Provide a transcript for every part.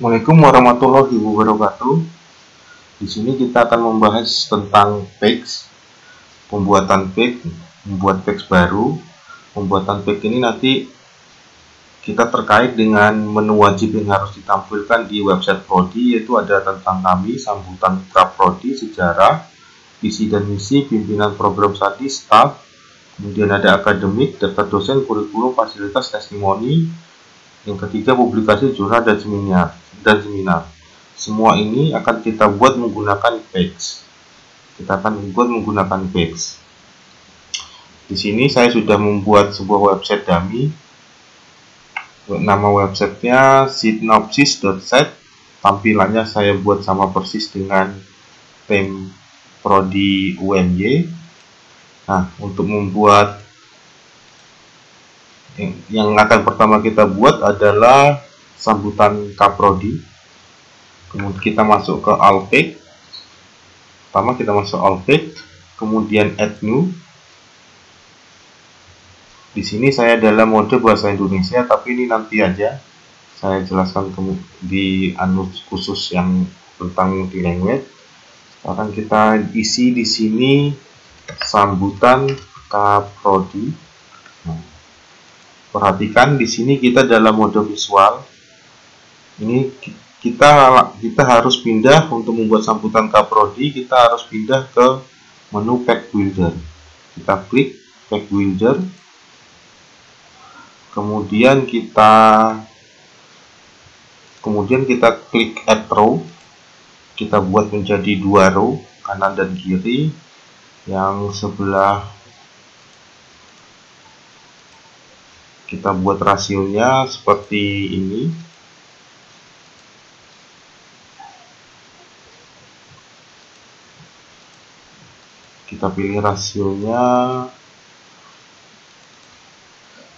Assalamualaikum warahmatullahi wabarakatuh. Di sini kita akan membahas tentang page, pembuatan page, membuat page baru. Pembuatan page ini nanti kita terkait dengan menu wajib yang harus ditampilkan di website Prodi, yaitu ada tentang kami, sambutan Prodi, sejarah, visi dan misi, pimpinan program studi, staff, kemudian ada akademik, daftar dosen, kurikulum, fasilitas, testimoni. Yang ketiga, publikasi jurnal dan seminar. Semua ini akan kita buat menggunakan page. Kita akan membuat menggunakan page. Di sini saya sudah membuat sebuah website dummy. Nama websitenya synopsis.site. Tampilannya saya buat sama persis dengan theme Prodi UMY. Nah, untuk membuat yang akan pertama kita buat adalah sambutan Kaprodi. Kemudian kita masuk ke all page. Pertama kita masuk all page, kemudian add new. Di sini saya dalam mode bahasa Indonesia, tapi ini nanti aja saya jelaskan di khusus yang tentang multi language. Sekarang kita isi di sini sambutan Kaprodi. Perhatikan di sini kita dalam mode visual. Ini kita harus pindah untuk membuat sambutan Kaprodi. Kita harus pindah ke menu Page Builder. Kita klik Page Builder. Kemudian kita klik Add Row. Kita buat menjadi 2 row, kanan dan kiri. Yang sebelah kita buat rasionya seperti ini. Kita pilih rasionya.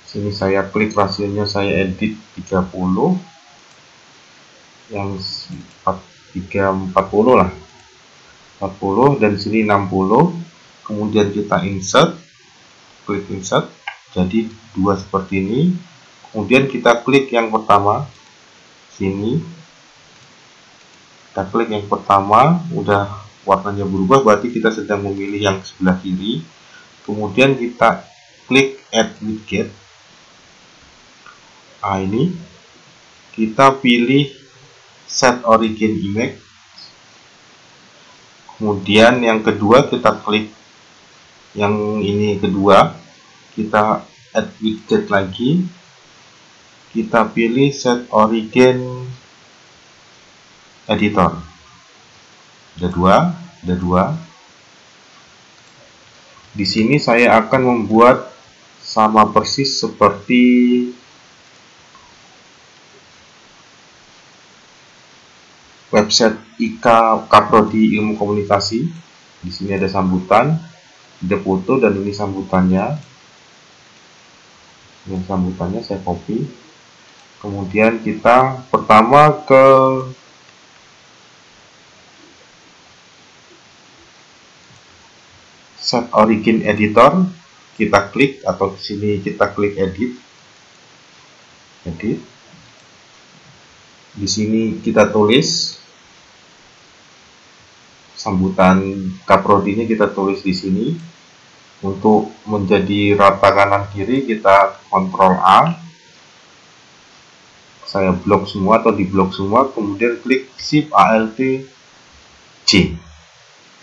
Sini saya klik rasionya, saya edit 30. Yang 40 lah. 40 dan sini 60. Kemudian kita insert. Klik insert. Jadi 2 seperti ini. Kemudian kita klik yang pertama sini. Kita klik yang pertama, udah warnanya berubah, berarti kita sedang memilih yang sebelah kiri. Kemudian kita klik add widget. Nah, ini kita pilih set origin image. Kemudian yang kedua kita klik yang ini kedua. Kita add widget lagi, kita pilih set origin editor. Ada dua. Di sini saya akan membuat sama persis seperti website Kaprodi Ilmu Komunikasi. Di sini ada sambutan, ada foto, dan ini sambutannya. Yang sambutannya saya copy. Kemudian kita pertama ke set origin editor, kita klik, atau di sini kita klik edit. Di sini kita tulis sambutan Kaprodi ini, kita tulis di sini. Untuk menjadi rata kanan kiri kita Ctrl A. Saya blok semua atau di blok semua, kemudian klik Shift Alt J.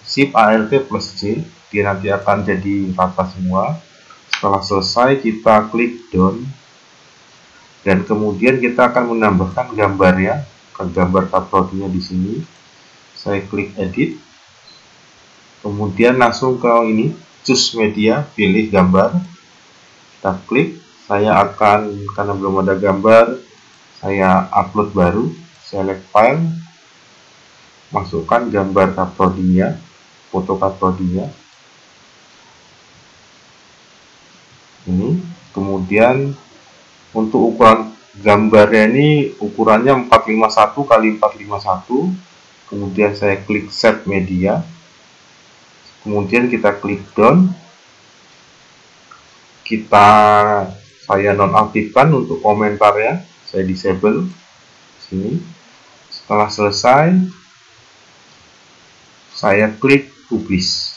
Shift Alt plus J, dia nanti akan jadi rata semua. Setelah selesai kita klik down. Dan kemudian kita akan menambahkan gambarnya, gambar Kaprodinya di sini. Saya klik edit. Kemudian langsung ke ini, choose media, pilih gambar, kita klik. Saya akan, karena belum ada gambar, saya upload baru, select file, masukkan gambar Kaprodinya, foto Kaprodinya ini. Kemudian untuk ukuran gambarnya ini ukurannya 451 x 451. Kemudian saya klik set media. Kemudian kita klik down. Saya nonaktifkan untuk komentarnya, saya disable sini. Setelah selesai, saya klik publish.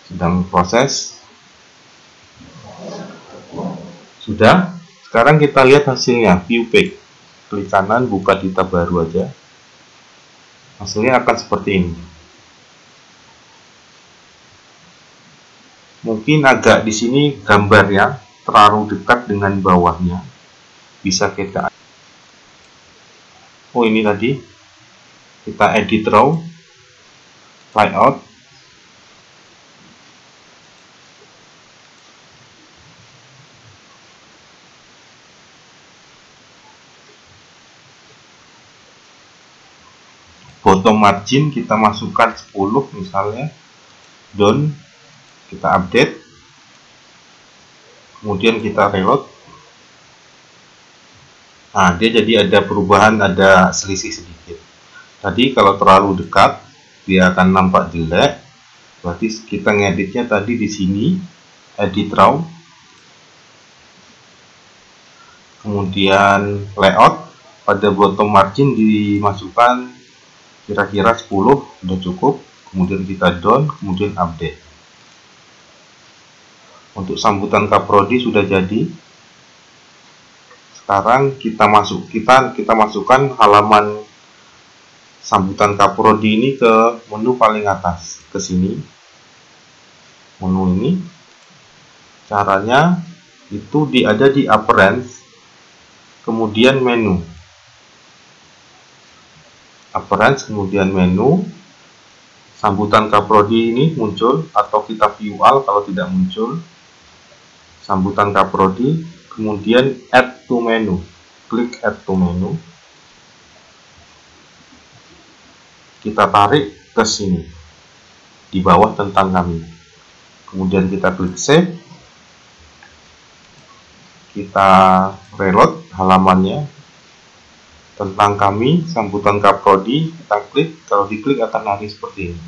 Sedang proses. Sudah. Sekarang kita lihat hasilnya, view page. Klik kanan, buka di tab baru aja. Hasilnya akan seperti ini. Mungkin agak di sini gambarnya terlalu dekat dengan bawahnya. Bisa kita, oh ini tadi, kita edit raw, layout, bottom margin kita masukkan 10 misalnya, down, kita update, kemudian kita reload. Nah, dia jadi ada perubahan, ada selisih sedikit. Tadi kalau terlalu dekat dia akan nampak jelek, berarti kita ngeditnya tadi di sini, edit raw, kemudian layout, pada bottom margin dimasukkan kira-kira 10, udah cukup, kemudian kita down, kemudian update. Untuk sambutan kaprodi sudah jadi. Sekarang kita masukkan halaman sambutan kaprodi ini ke menu paling atas, ke sini. Menu ini caranya itu ada di appearance, kemudian menu. Appearance, kemudian menu. Sambutan kaprodi ini muncul, atau kita view all kalau tidak muncul. Sambutan kaprodi, kemudian add to menu. Klik add to menu. Kita tarik ke sini, di bawah tentang kami. Kemudian kita klik save. Kita reload halamannya. Tentang kami, sambutan kaprodi, kita klik, kalau diklik akan lari seperti ini.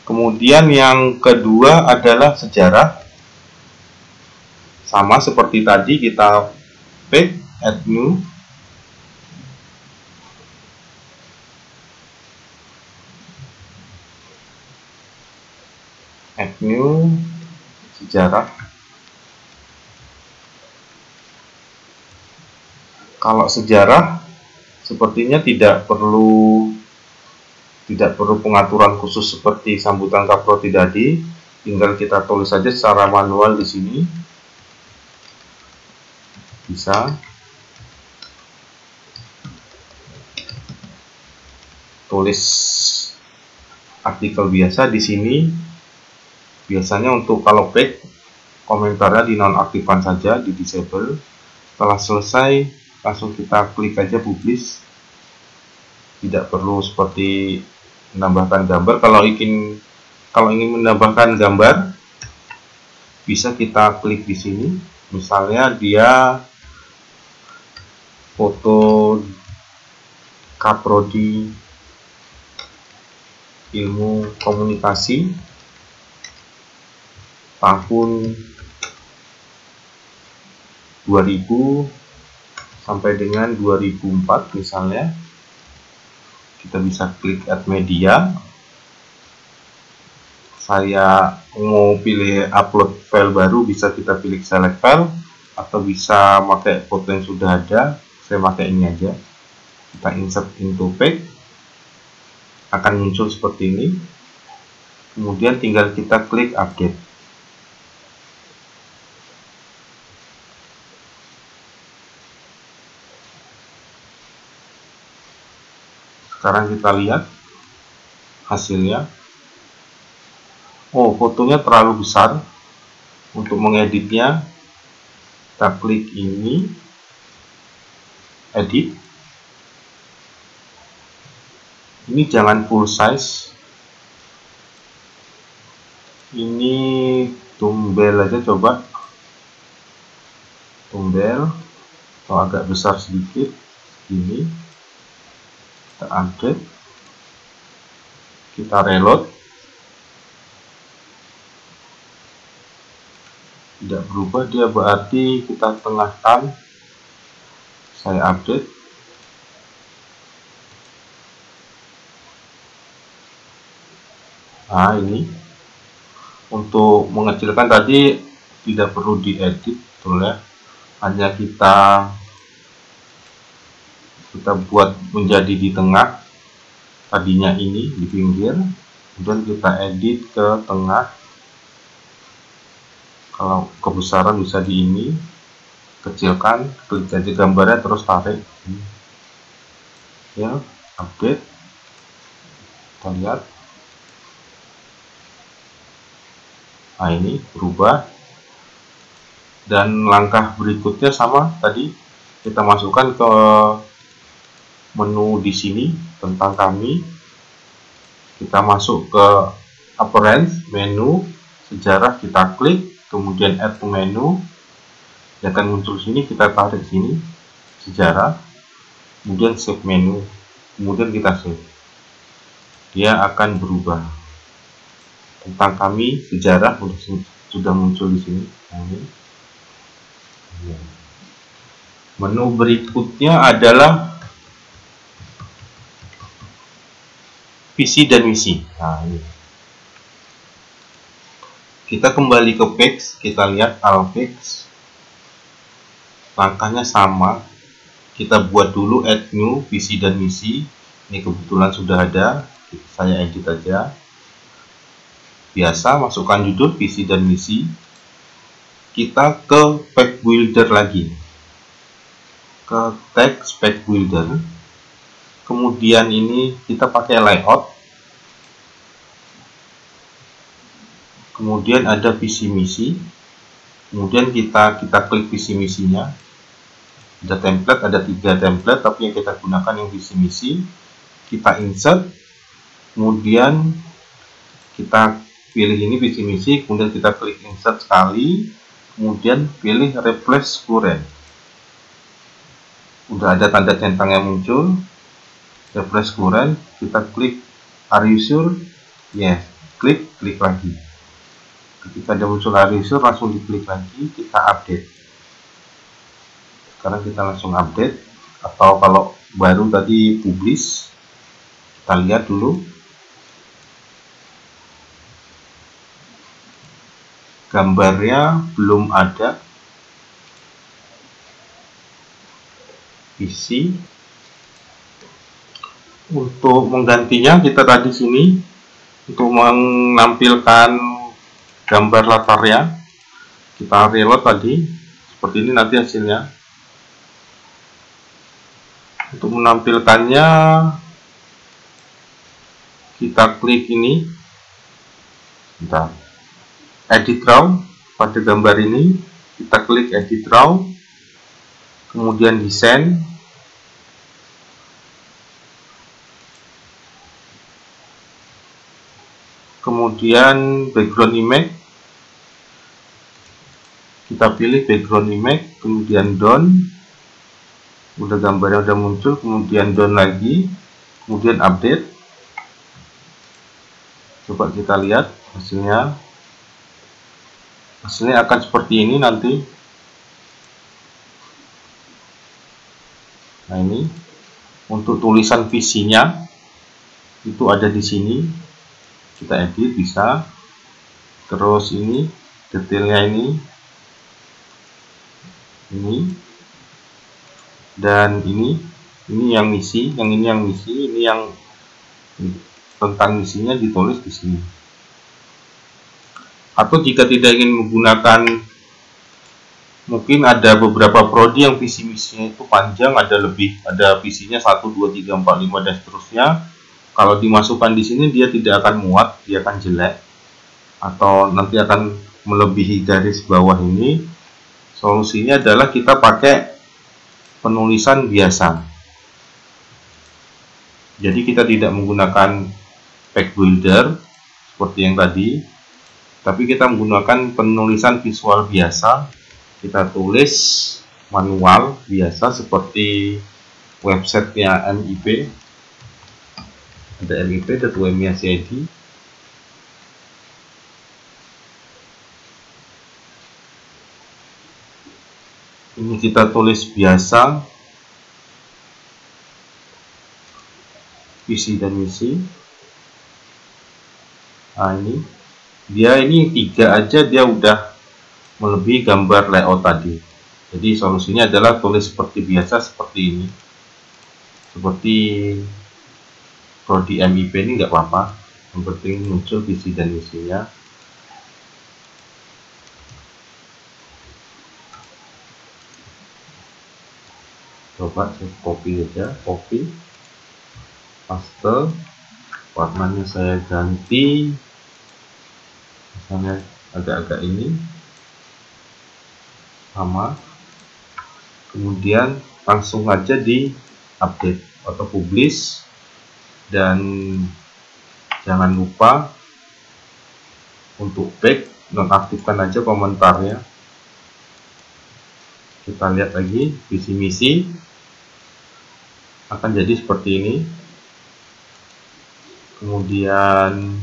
Kemudian yang kedua adalah sejarah. Sama seperti tadi, kita paste, add new. Add new, sejarah. Kalau sejarah sepertinya tidak perlu pengaturan khusus seperti sambutan kaprodi tadi, tinggal kita tulis saja secara manual di sini. Bisa tulis artikel biasa di sini. Biasanya untuk kalau page komentarnya dinonaktifkan saja, di disable. Setelah selesai langsung kita klik aja publish. Tidak perlu seperti menambahkan gambar. Kalau ingin menambahkan gambar, bisa kita klik di sini. Misalnya dia foto kaprodi ilmu komunikasi tahun 2000 sampai dengan 2004 misalnya. Kita bisa klik add media. Saya mau pilih upload file baru, bisa kita pilih select file, atau bisa pakai foto yang sudah ada. Saya pakai ini aja. Kita insert into page, akan muncul seperti ini. Kemudian tinggal kita klik update. Sekarang kita lihat hasilnya. Oh, fotonya terlalu besar. Untuk mengeditnya, kita klik ini, edit. Ini jangan full size. Ini tumbel aja, coba. Tumbel, atau agak besar sedikit. Ini. Kita update, kita reload. tidak berubah, dia berarti kita tengahkan. Saya update. Nah, ini untuk mengecilkan tadi tidak perlu diedit, betul ya, hanya kita buat menjadi di tengah, tadinya ini di pinggir, kemudian kita edit ke tengah. Kalau kebesaran bisa di ini, kecilkan, klik aja gambarnya terus tarik ya, update. Kita lihat, nah ini berubah. Dan langkah berikutnya sama tadi, kita masukkan ke menu di sini tentang kami, kita masuk ke appearance, menu sejarah, kita klik, kemudian add to menu, dia akan muncul sini, kita tarik sini sejarah, kemudian save menu, kemudian kita save, dia akan berubah. Tentang kami sejarah sudah muncul di sini. Menu berikutnya adalah visi dan misi. Nah, ini kita kembali ke page, kita lihat all page, langkahnya sama, kita buat dulu add new visi dan misi. Ini kebetulan sudah ada, saya edit aja. Biasa, masukkan judul visi dan misi. Kita ke page builder lagi, ke text page builder, kemudian ini kita pakai layout, kemudian ada visi misi, kemudian kita klik visi misinya. Ada template, ada 3 template, tapi yang kita gunakan yang visi misi. Kita insert, kemudian kita pilih ini visi misi, kemudian kita klik insert sekali, kemudian pilih replace current. Udah ada tanda centang yang muncul, replace current, kita klik are you sure? Yes, klik lagi. Ketika ada muncul are you sure, langsung diklik lagi, kita update. Sekarang kita langsung update, atau kalau baru tadi publish, kita lihat dulu. Gambarnya belum ada. Visi. Untuk menggantinya kita tadi sini untuk menampilkan gambar latarnya kita reload tadi seperti ini nanti hasilnya. Untuk menampilkannya kita klik ini, bentar, edit raw pada gambar ini, kita klik edit raw, kemudian desain, kemudian background image, kita pilih background image, kemudian down, udah gambarnya udah muncul, kemudian down lagi, kemudian update. Coba kita lihat hasilnya. Hasilnya akan seperti ini nanti. Nah, ini untuk tulisan visinya itu ada di sini. Kita edit bisa. Terus ini detailnya ini dan ini yang misi, yang ini yang misi, ini yang tentang misinya ditulis di sini. Atau jika tidak ingin menggunakan, mungkin ada beberapa prodi yang visi misinya itu panjang, ada visinya 1, 2, 3, 4, 5 dan seterusnya. Kalau dimasukkan di sini dia tidak akan muat, dia akan jelek atau nanti akan melebihi garis bawah ini. Solusinya adalah kita pakai penulisan biasa. Jadi kita tidak menggunakan page builder seperti yang tadi, tapi kita menggunakan penulisan visual biasa. Kita tulis manual biasa seperti websitenya MIP, ada mip.wmi.id. Ini kita tulis biasa, visi dan misi. Nah, ini 3 aja dia udah melebihi gambar layout tadi. Jadi solusinya adalah tulis seperti biasa, seperti ini, seperti prodi MIP ini nggak apa-apa, yang penting muncul visi dan misinya. Coba saya copy aja, copy, paste, warnanya saya ganti, misalnya agak-agak ini sama, kemudian langsung aja di update atau publish, dan jangan lupa untuk back nonaktifkan aja komentarnya. Kita lihat lagi visi misi akan jadi seperti ini. Kemudian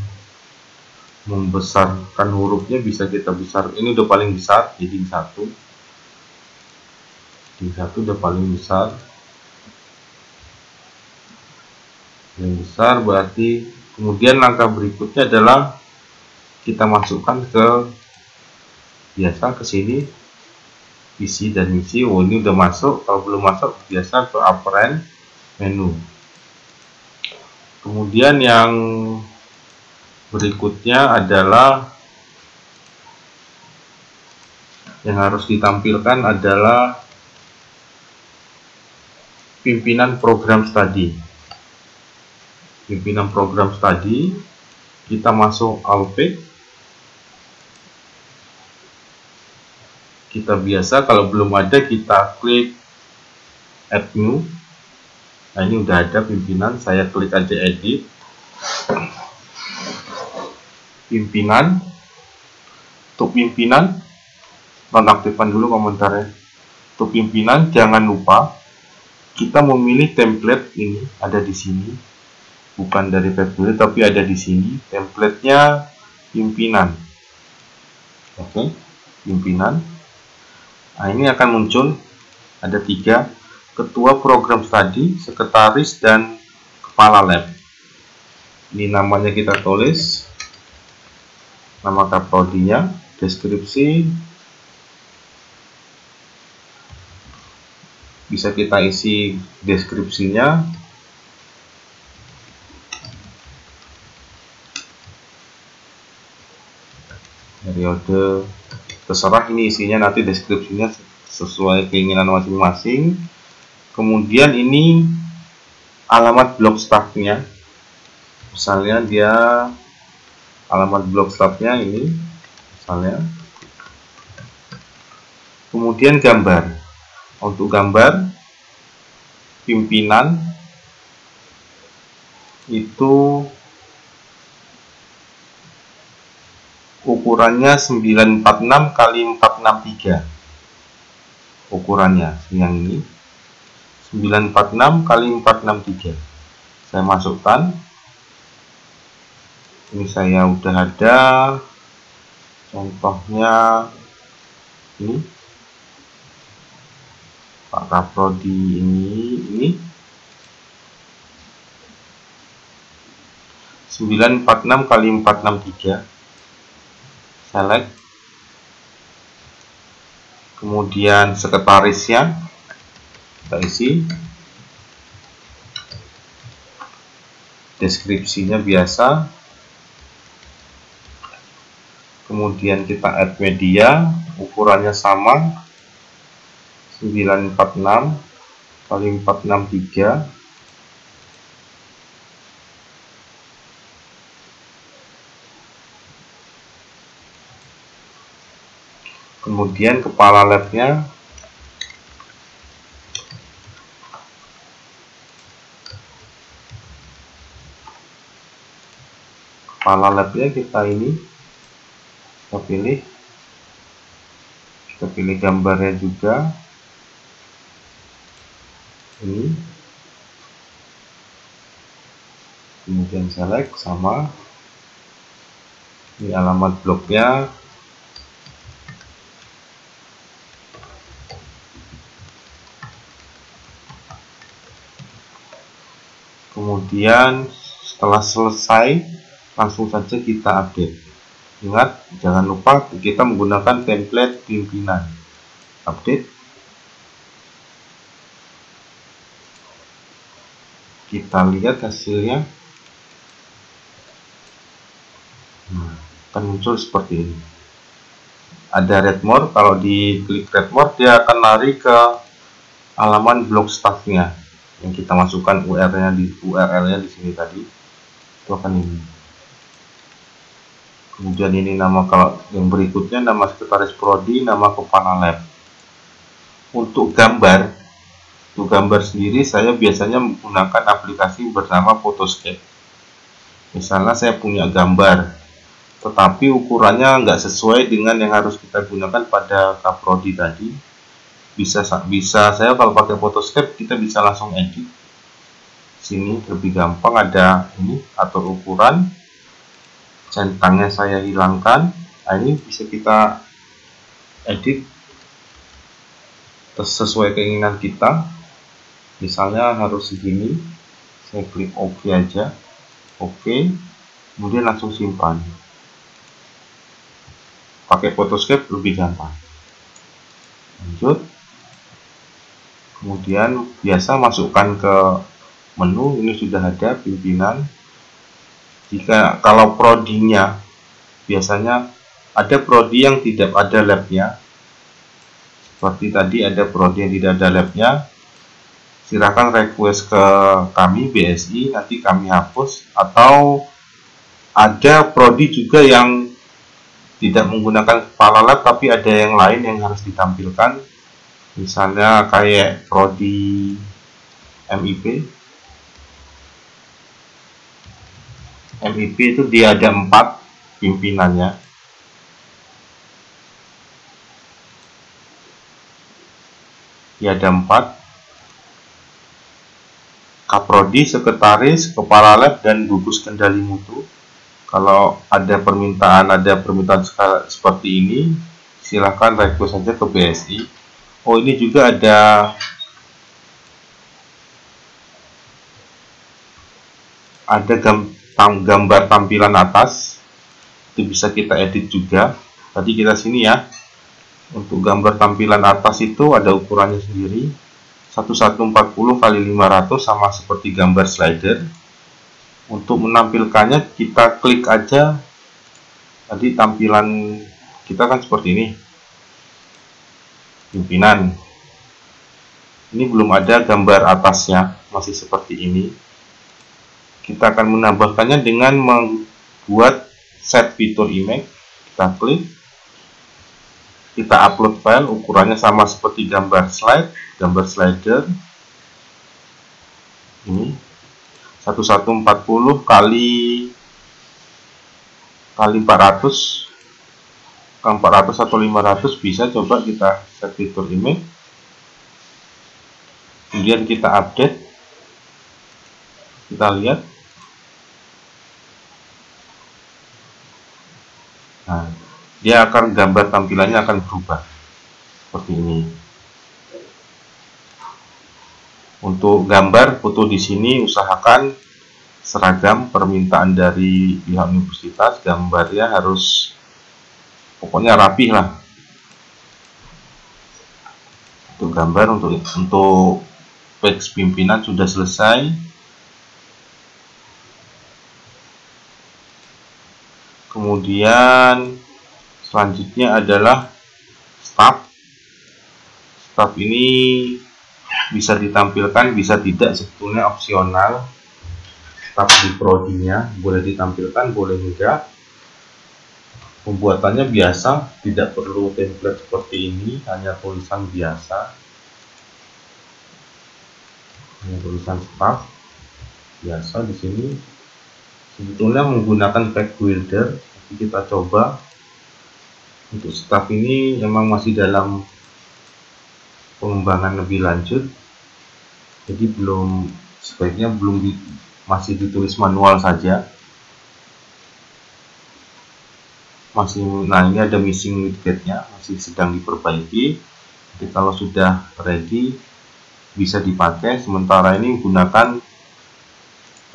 membesarkan hurufnya bisa kita besar, ini udah paling besar, heading 1 udah paling besar. Yang besar berarti kemudian langkah berikutnya adalah kita masukkan ke biasa, ke sini visi dan misi. Oh, ini udah masuk. Kalau belum masuk biasa ke apparent menu. Kemudian yang berikutnya adalah yang harus ditampilkan adalah pimpinan program studi. Pimpinan program studi, kita masuk all page. Kita biasa kalau belum ada kita klik add new. Nah, ini udah ada pimpinan, saya klik aja edit. Pimpinan, untuk pimpinan nonaktifkan dulu komentarnya. Untuk pimpinan jangan lupa kita memilih template, ini ada di sini, bukan dari February tapi ada di sini templatenya pimpinan. Oke, pimpinan. Nah, ini akan muncul ada 3, ketua program studi, sekretaris, dan kepala lab. Ini namanya kita tulis, nama kaprodinya, deskripsi bisa kita isi deskripsinya, periode, terserah ini isinya, nanti deskripsinya sesuai keinginan masing-masing. Kemudian ini alamat blog staffnya, misalnya dia alamat blog staffnya ini misalnya. Kemudian gambar, untuk gambar pimpinan itu ukurannya 946 kali 463, ukurannya yang ini 946 kali 463. Saya masukkan, ini saya udah ada contohnya, ini Pak Kaprodi, ini 946 kali 463. Select, kemudian sekretarisnya kita isi, deskripsinya biasa, kemudian kita add media, ukurannya sama 946 kali 463. Kemudian kepala labnya kita ini kita pilih gambarnya juga, ini kemudian select sama, ini alamat blognya, Kemudian setelah selesai langsung saja kita update. Ingat, jangan lupa kita menggunakan template pimpinan. Update. Kita lihat hasilnya. Akan muncul seperti ini. Ada read more. Kalau diklik read more, dia akan lari ke halaman blog staffnya yang kita masukkan URL-nya di sini tadi. Itu akan ini. Kemudian ini nama, kalau yang berikutnya nama sekretaris prodi, nama kepala lab. Untuk gambar sendiri saya biasanya menggunakan aplikasi bernama Photoscape. Misalnya saya punya gambar, tetapi ukurannya nggak sesuai dengan yang harus kita gunakan pada Kaprodi tadi. Bisa saya kalau pakai Photoscape kita bisa langsung edit. Sini lebih gampang, ada ini atur ukuran, centangnya saya hilangkan. Nah, ini bisa kita edit sesuai keinginan kita. Misalnya harus segini, saya klik OK aja, OK, kemudian langsung simpan. Pakai Photoscape lebih gampang. Lanjut. Kemudian biasa masukkan ke menu, ini sudah ada pimpinan. Kalau prodinya, biasanya ada prodi yang tidak ada labnya. Seperti tadi ada prodi yang tidak ada labnya. Silakan request ke kami BSI, nanti kami hapus. Atau ada prodi juga yang tidak menggunakan kepala lab, tapi ada yang lain yang harus ditampilkan. Misalnya kayak prodi MIP. MIP itu dia ada 4 pimpinannya. Dia ada 4. Kaprodi, sekretaris, kepala lab, dan gugus kendali mutu. Kalau ada permintaan seperti ini, silahkan request saja ke BSI. Oh, ini juga ada gambar tampilan atas, itu bisa kita edit juga. Tadi kita sini ya, untuk gambar tampilan atas itu ada ukurannya sendiri, 1140 x 500, sama seperti gambar slider. Untuk menampilkannya kita klik aja, tadi tampilan kita kan seperti ini, pimpinan. Ini belum ada gambar atasnya, masih seperti ini. Kita akan menambahkannya dengan membuat set fitur image. Kita klik, kita upload file, ukurannya sama seperti gambar slider. Ini 1140 kali 400 atau 500, bisa. Coba kita set fitur image, kemudian kita update, kita lihat. Nah, dia akan gambar tampilannya akan berubah seperti ini. Untuk gambar foto di sini usahakan seragam, permintaan dari pihak universitas, gambarnya harus pokoknya rapih lah. Untuk gambar, untuk page pimpinan sudah selesai. Kemudian selanjutnya adalah staff. Staff ini bisa ditampilkan, bisa tidak, sebetulnya opsional. Staff di prodinya boleh ditampilkan, boleh enggak. Pembuatannya biasa, tidak perlu template seperti ini, hanya tulisan biasa. Hanya tulisan staff biasa di sini. Sebetulnya menggunakan page builder, tapi kita coba. Untuk staff ini memang masih dalam pengembangan lebih lanjut, jadi sebaiknya masih ditulis manual saja. Nah, ini ada missing widgetnya, masih sedang diperbaiki. Jadi kalau sudah ready bisa dipakai. Sementara ini menggunakan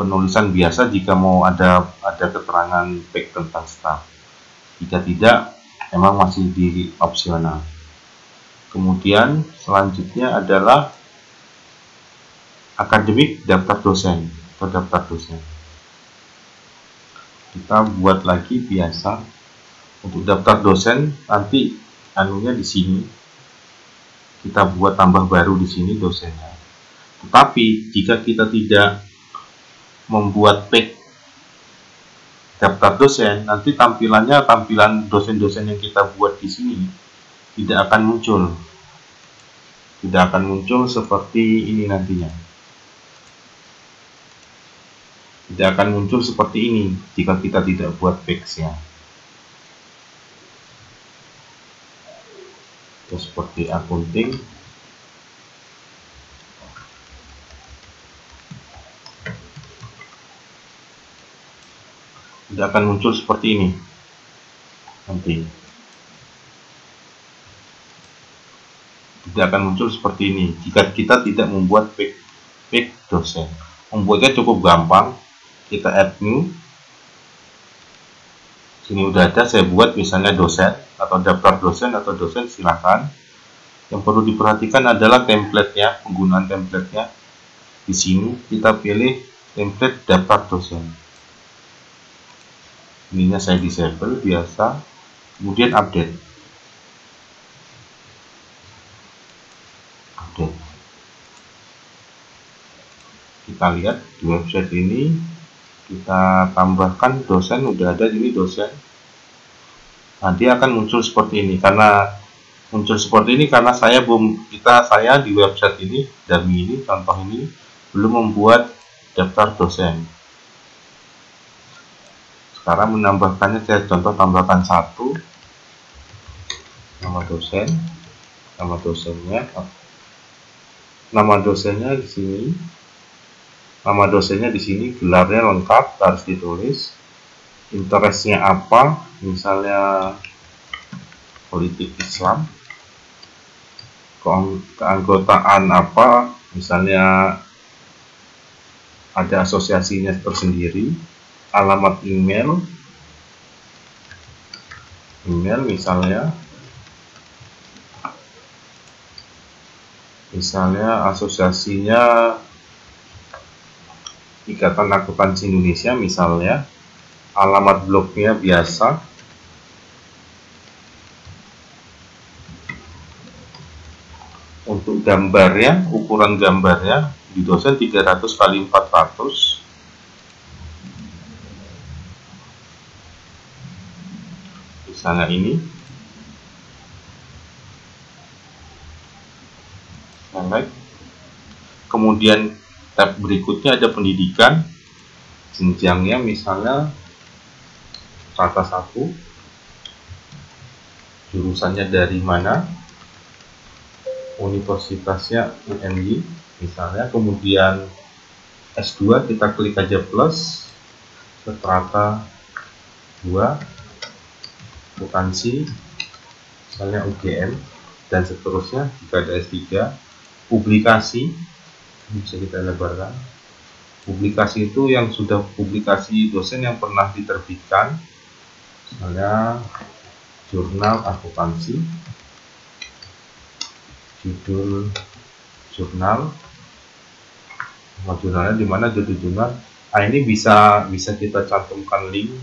penulisan biasa jika mau ada keterangan PEK tentang staff. Jika tidak, memang masih di opsional. Kemudian selanjutnya adalah akademik daftar dosen atau daftar dosen. Kita buat lagi biasa untuk daftar dosen, nanti anunya di sini kita buat tambah baru di sini dosennya. Tetapi jika kita tidak membuat PEK daftar dosen, nanti tampilan dosen-dosen yang kita buat di sini tidak akan muncul seperti ini nantinya. Tidak akan muncul seperti ini jika kita tidak buat PEK-nya. Terus seperti akunting, tidak akan muncul seperti ini nanti. Tidak akan muncul seperti ini jika kita tidak membuat PEK dosen. Membuatnya cukup gampang. Kita add new. Sini udah ada, saya buat misalnya dosen atau daftar dosen atau dosen, silahkan. Yang perlu diperhatikan adalah template-nya, penggunaan template-nya. Di sini kita pilih template daftar dosen. Ininya saya disable biasa. Kemudian update. Kita lihat di website ini, kita tambahkan dosen, udah ada ini dosen. Nah, dia akan muncul seperti ini. Karena saya di website ini, dummy ini, contoh ini belum membuat daftar dosen. Sekarang menambahkannya, saya contoh tambahkan 1 nama dosen, nama dosennya di sini. Nama dosennya di sini, gelarnya lengkap, harus ditulis. Interestnya apa? Misalnya politik Islam. Keanggotaan apa? Misalnya ada asosiasinya tersendiri. Alamat email misalnya asosiasinya Ikatan Akuntansi Indonesia misalnya. Alamat blognya biasa. Untuk gambarnya, ukuran gambarnya di dosen 300 x 400. Misalnya ini. Select. Kemudian tab berikutnya ada pendidikan, jenjangnya misalnya strata 1, jurusannya dari mana, universitasnya UNY misalnya. Kemudian S2 kita klik aja plus, strata 2, akuntansi misalnya UGM, dan seterusnya. Jika ada S3, publikasi bisa kita lebarkan. Publikasi itu yang sudah publikasi dosen yang pernah diterbitkan, misalnya jurnal akuntansi, judul jurnal, nama jurnalnya di mana, judul jurnal. Nah, ini bisa kita cantumkan link,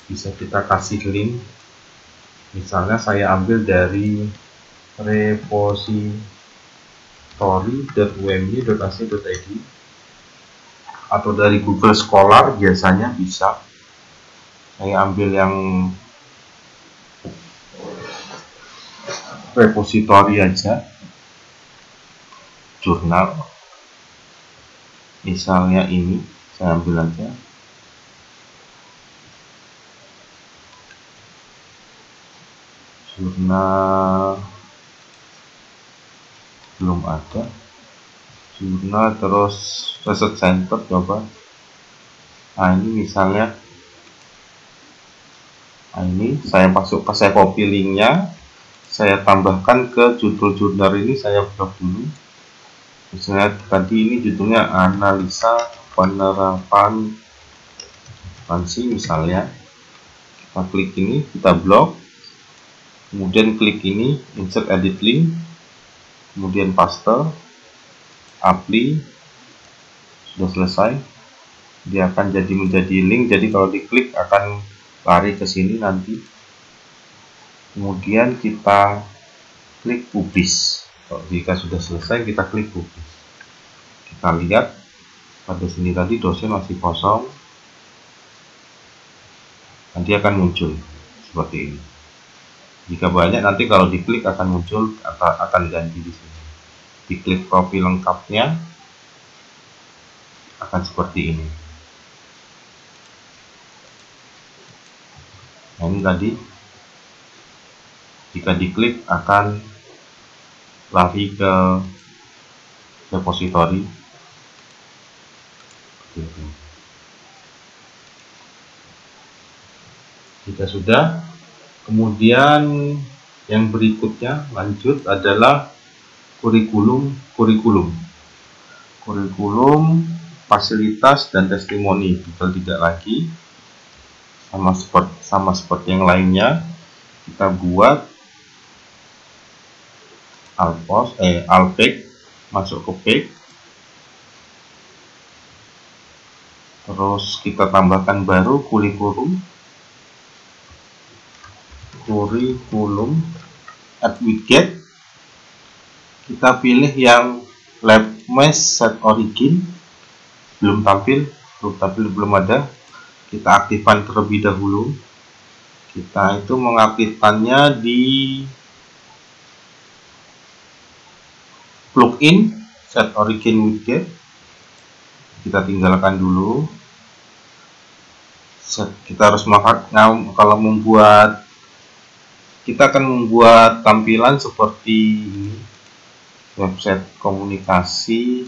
bisa kita kasih link. Misalnya saya ambil dari repository.umny.ac.id atau dari Google Scholar, biasanya bisa. Saya ambil yang repository aja, jurnal misalnya ini, saya ambil aja. Jurnal belum ada, jurnal terus research center, coba. Nah, ini misalnya, nah ini saya copy linknya, saya tambahkan ke judul jurnal ini, saya blok dulu. Misalnya tadi ini judulnya analisa penerapan ekspansi misalnya. Kita klik ini, kita blok, kemudian klik ini, insert edit link, kemudian paste, apply, sudah selesai. Dia akan menjadi link, jadi kalau diklik akan lari ke sini nanti. Kemudian kita klik publish. Jika sudah selesai, kita klik publish. Kita lihat pada sini tadi dosen masih kosong, nanti akan muncul seperti ini. Jika banyak, nanti kalau diklik akan muncul atau akan ganti di sini. Diklik profil lengkapnya akan seperti ini. Nah, ini tadi jika diklik akan lari ke repository. Jika sudah, kemudian yang berikutnya lanjut adalah kurikulum, fasilitas dan testimoni. Kita tidak lagi sama seperti yang lainnya. Kita buat alpeg, masuk ke page, terus kita tambahkan baru kurikulum add widget. Kita pilih yang LabMesh set origin, belum ada. Kita aktifkan terlebih dahulu. Kita itu mengaktifkannya di plugin set origin widget. Kita tinggalkan dulu. Kita harus kalau membuat, kita akan membuat tampilan seperti ini, website komunikasi.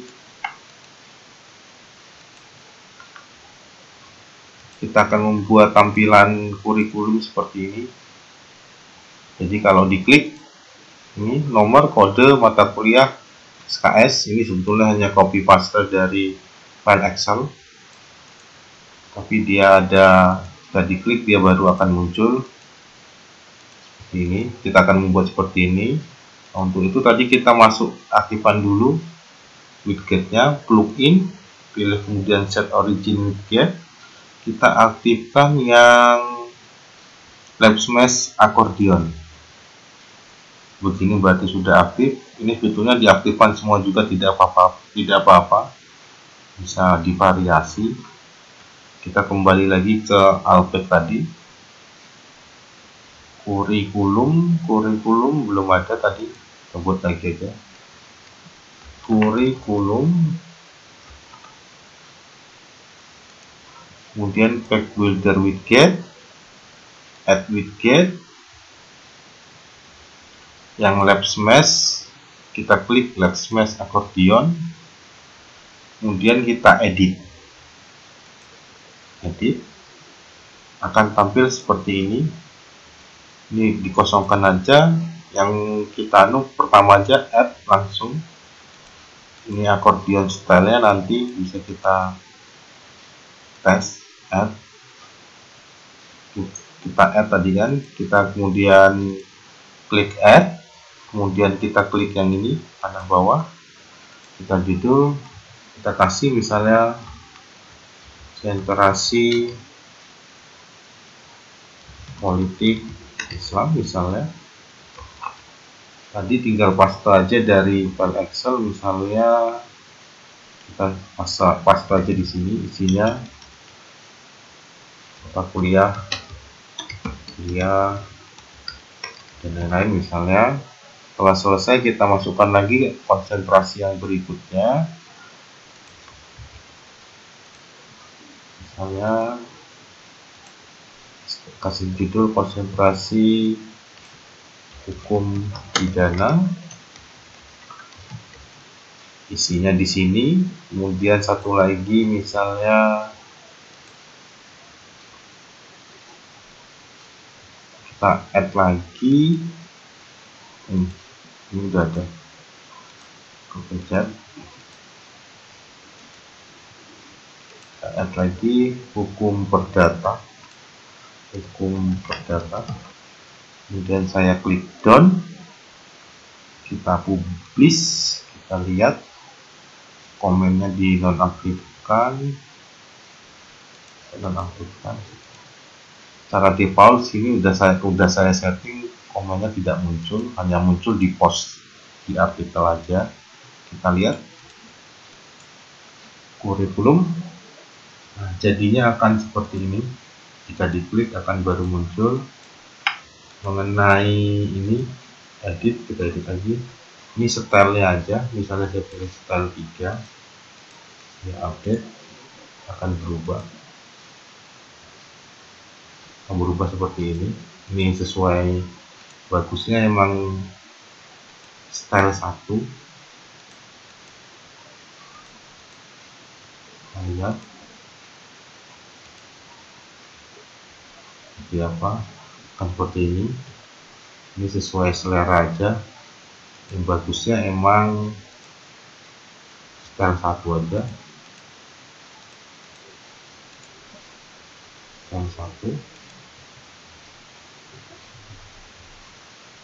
Kita akan membuat tampilan kurikulum seperti ini. Jadi kalau diklik ini nomor kode mata kuliah SKS, ini sebetulnya hanya copy paste dari file Excel, tapi dia ada, jika diklik dia baru akan muncul seperti ini. Kita akan membuat seperti ini. Untuk itu tadi kita aktifkan dulu widgetnya, plugin, pilih kemudian set origin widget. Kita aktifkan yang LabMesh accordion. Begini berarti sudah aktif. Ini sebetulnya diaktifkan semua juga, tidak apa-apa, bisa divariasi. Kita kembali lagi ke alpeg tadi. Kurikulum belum ada tadi, kita buat lagi aja. Kurikulum, kemudian page builder widget, add widget, yang LabMesh, kita klik LabMesh accordion, kemudian kita edit, akan tampil seperti ini. Ini dikosongkan aja, yang kita pertama aja add langsung. Ini accordion stylenya, nanti bisa kita tes add. Kita add tadi kan, kita kemudian klik add, kemudian kita klik yang ini kanan bawah, kita judul, kita kasih misalnya sentrasi politik Islam misalnya. Tadi tinggal paste aja dari file Excel, misalnya kita paste aja di sini isinya mata kuliah dan lain-lain misalnya. Setelah selesai kita masukkan lagi konsentrasi yang berikutnya, misalnya kasih judul konsentrasi hukum pidana, isinya di sini. Kemudian satu lagi misalnya kita add lagi, ini udah ada, pencet add lagi hukum perdata, kemudian saya klik done, kita publish, kita lihat komennya di nonaktifkan. Cara default sini udah saya setting komennya tidak muncul, hanya muncul di post di artikel aja. Kita lihat kurikulum. Nah, jadinya akan seperti ini. Jika diklik akan baru muncul. Mengenai ini edit, kita edit lagi. Ini stylenya aja, misalnya saya pilih style 3, ya update, akan berubah seperti ini. Ini sesuai, bagusnya emang style 1. Nah, lihat seperti apa, akan seperti ini. Ini sesuai selera aja. Yang bagusnya emang style 1 aja, style 1.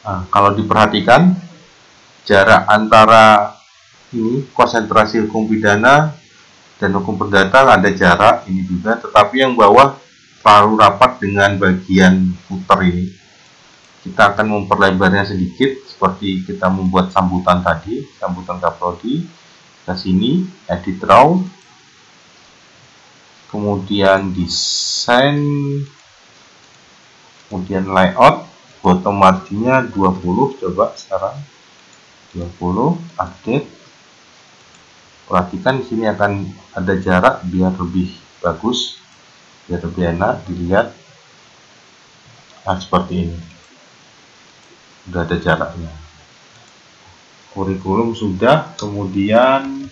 Nah, kalau diperhatikan jarak antara ini konsentrasi hukum pidana dan hukum perdata ada jarak ini juga, tetapi yang bawah terlalu rapat dengan bagian footer ini. Kita akan memperlebarnya sedikit seperti kita membuat sambutan tadi, sambutan Kaprodi. Ke sini edit raw, kemudian desain, kemudian layout, bottom marginnya 20, coba sekarang 20, update. Perhatikan di sini akan ada jarak biar lebih bagus, biar lebih enak dilihat. Nah, seperti ini. Sudah ada jaraknya. Kurikulum sudah, kemudian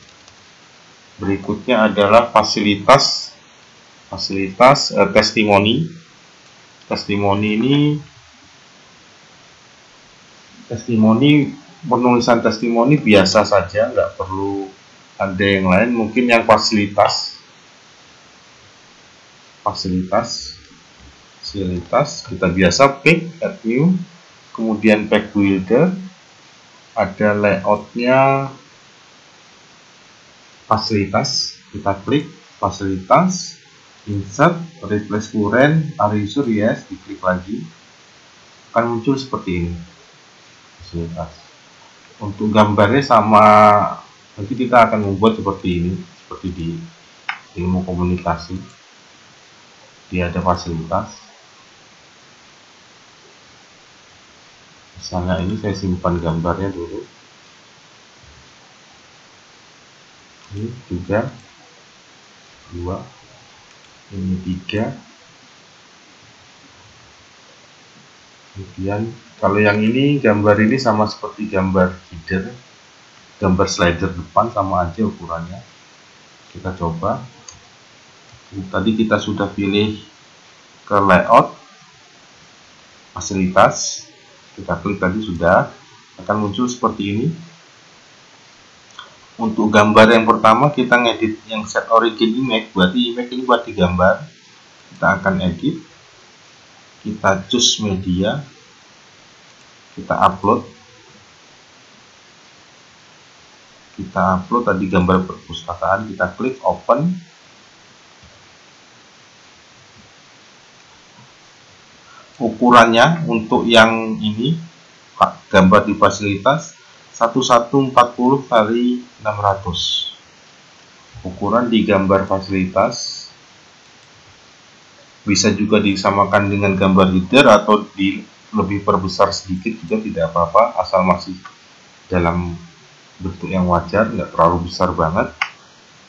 berikutnya adalah fasilitas testimoni. Penulisan testimoni biasa saja, nggak perlu ada yang lain. Mungkin yang fasilitas kita biasa pick, add new, kemudian pack builder, ada layoutnya fasilitas, kita klik fasilitas, insert, replace current, are you sure? Yes, diklik lagi, akan muncul seperti ini fasilitas. Untuk gambarnya sama, nanti kita akan membuat seperti ini, seperti di ilmu komunikasi. Dia ada fasilitas. Misalnya ini saya simpan gambarnya dulu. Ini 3, 2, ini 3. Kemudian kalau yang ini, gambar ini sama seperti gambar header, gambar slider depan, sama aja ukurannya. Kita coba. Tadi kita sudah pilih ke layout, fasilitas, kita klik tadi sudah, akan muncul seperti ini. Untuk gambar yang pertama kita ngedit yang set origin image, berarti image ini buat digambar. Kita akan edit, kita choose media, kita upload tadi gambar perpustakaan, kita klik open. Ukurannya untuk yang ini gambar di fasilitas 1140 kali 600. Ukuran di gambar fasilitas bisa juga disamakan dengan gambar header atau lebih perbesar sedikit juga tidak apa-apa, asal masih dalam bentuk yang wajar, nggak terlalu besar banget,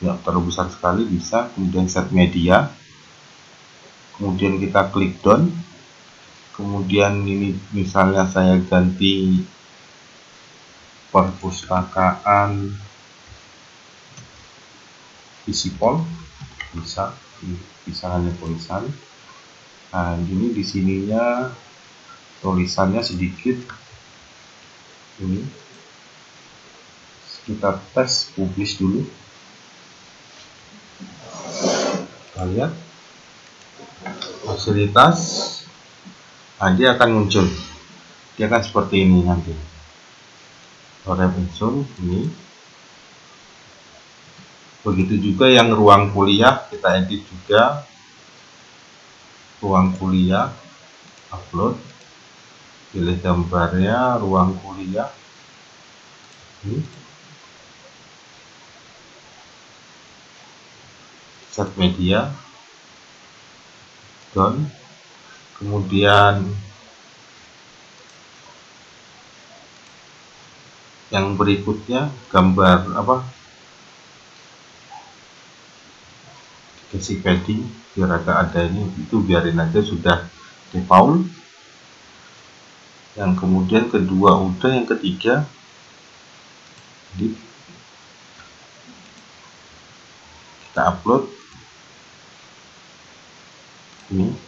nggak terlalu besar sekali bisa. Kemudian set media, kemudian kita klik done. Kemudian ini misalnya saya ganti perpustakaan Visipol, bisa hanya tulisan. Nah, ini di sininya tulisannya sedikit. Ini kita tes publish dulu. Kita lihat fasilitas, nah dia akan muncul, dia akan seperti ini nanti. Rem unsur ini. Begitu juga yang ruang kuliah, kita edit juga ruang kuliah, upload, pilih gambarnya ruang kuliah ini, set media, done. Kemudian yang berikutnya gambar apa, kasih padding biar agak ada ini, itu biarin aja, sudah default. Yang kemudian kedua udah, yang ketiga kita upload ini.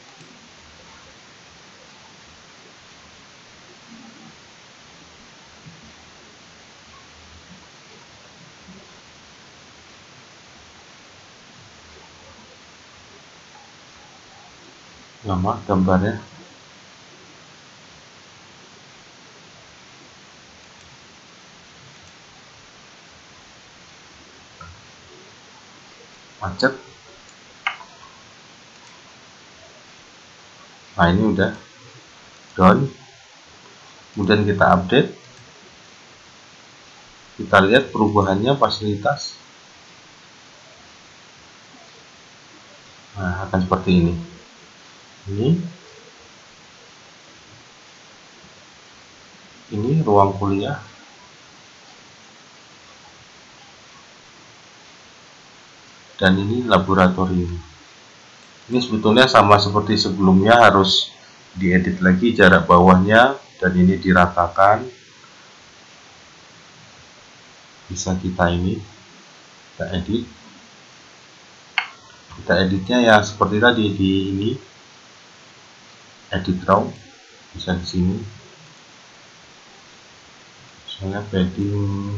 Nama gambarnya, macet. Nah ini udah done. Kemudian kita update, kita lihat perubahannya fasilitas. Nah akan seperti ini. Ini ruang kuliah. Dan ini laboratorium. Ini sebetulnya sama seperti sebelumnya, harus diedit lagi jarak bawahnya, dan ini diratakan. Bisa kita edit. Kita editnya ya seperti tadi di ini, edit raw, bisa di sini. Misalnya padding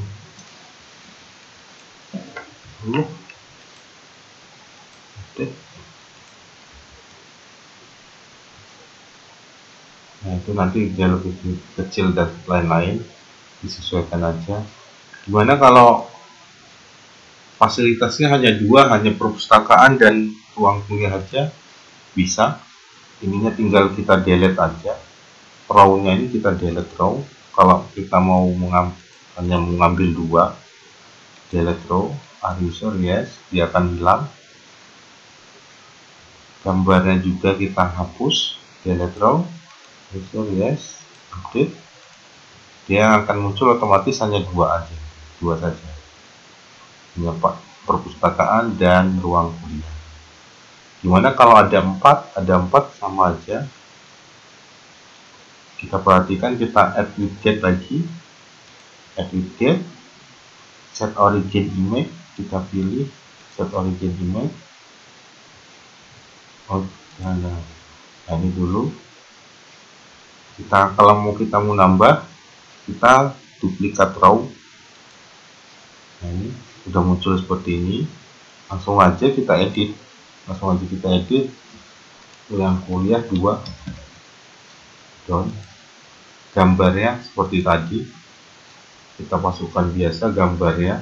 dulu. Oke. Nah itu nanti dia lebih kecil dan lain-lain, disesuaikan aja. Gimana kalau fasilitasnya hanya dua, hanya perpustakaan dan ruang kuliah aja? Bisa. Ininya tinggal kita delete aja, raw-nya ini kita delete raw. Kalau kita mau hanya mengambil dua, delete raw, are you sure? Yes, dia akan hilang. Gambarnya juga kita hapus, delete raw, are you sure? Yes, update. Dia akan muncul otomatis hanya dua aja, dua saja, hanya perpustakaan dan ruang kuliah. Gimana kalau ada empat? Ada empat sama aja. Kita perhatikan, kita add widget lagi, add widget, set origin image, kita pilih set origin image. Oh, nah ini dulu. Kalau kita mau nambah, kita duplikat raw. Nah ini udah muncul seperti ini. Langsung aja kita edit, yang kuliah 2, done. Gambarnya seperti tadi, kita masukkan biasa gambarnya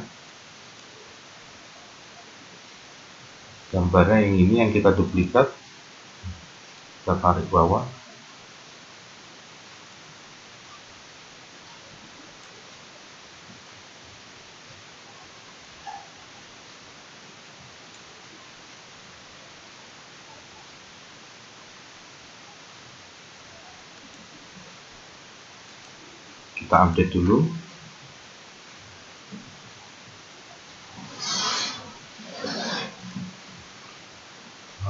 yang ini yang kita duplikat, kita tarik bawah. Kita update dulu.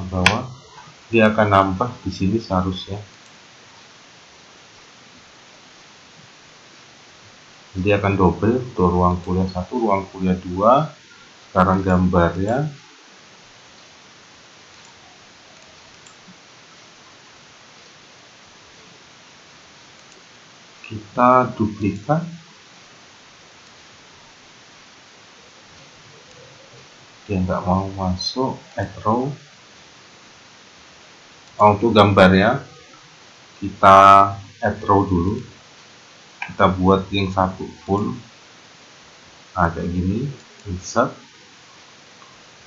Bawah, dia akan nambah di sini seharusnya. Dia akan double tuh, ruang kuliah 1, ruang kuliah 2. Sekarang gambarnya kita duplikat, dia nggak mau masuk, add row, Untuk gambarnya kita add row dulu, kita buat yang satu full. Nah, kayak gini, insert,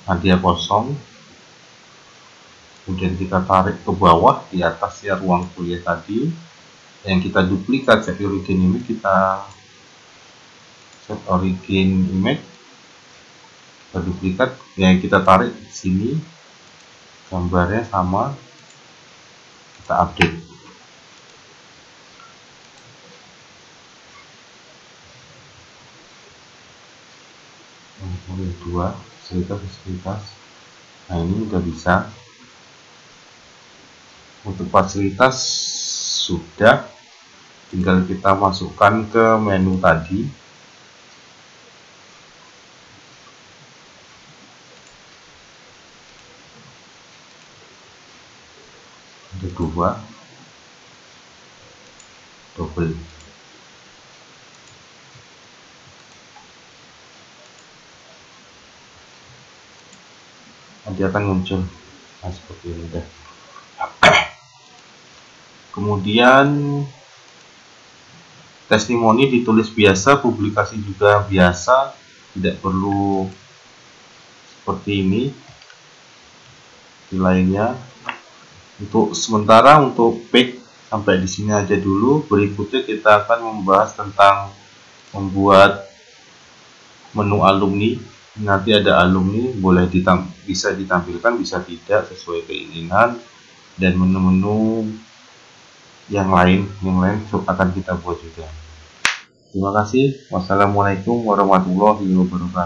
nah dia kosong, kemudian kita tarik ke bawah di atas ya ruang kuliah tadi yang kita duplikat. Set origin image, kita set origin image, kita duplikat, yang kita tarik di sini gambarnya sama, kita update. Yang dua fasilitas. Nah, ini udah bisa. Untuk fasilitas sudah, tinggal kita masukkan ke menu tadi. Ada dua, double. Nanti akan muncul seperti ini deh. Kemudian testimoni ditulis biasa, publikasi juga biasa, tidak perlu seperti ini. Di lainnya, untuk sementara untuk page sampai di sini aja dulu. Berikutnya kita akan membahas tentang membuat menu alumni. Nanti ada alumni, boleh bisa ditampilkan, bisa tidak, sesuai keinginan, dan menu-menu yang lain akan kita buat juga. Terima kasih. Wassalamualaikum warahmatullahi wabarakatuh.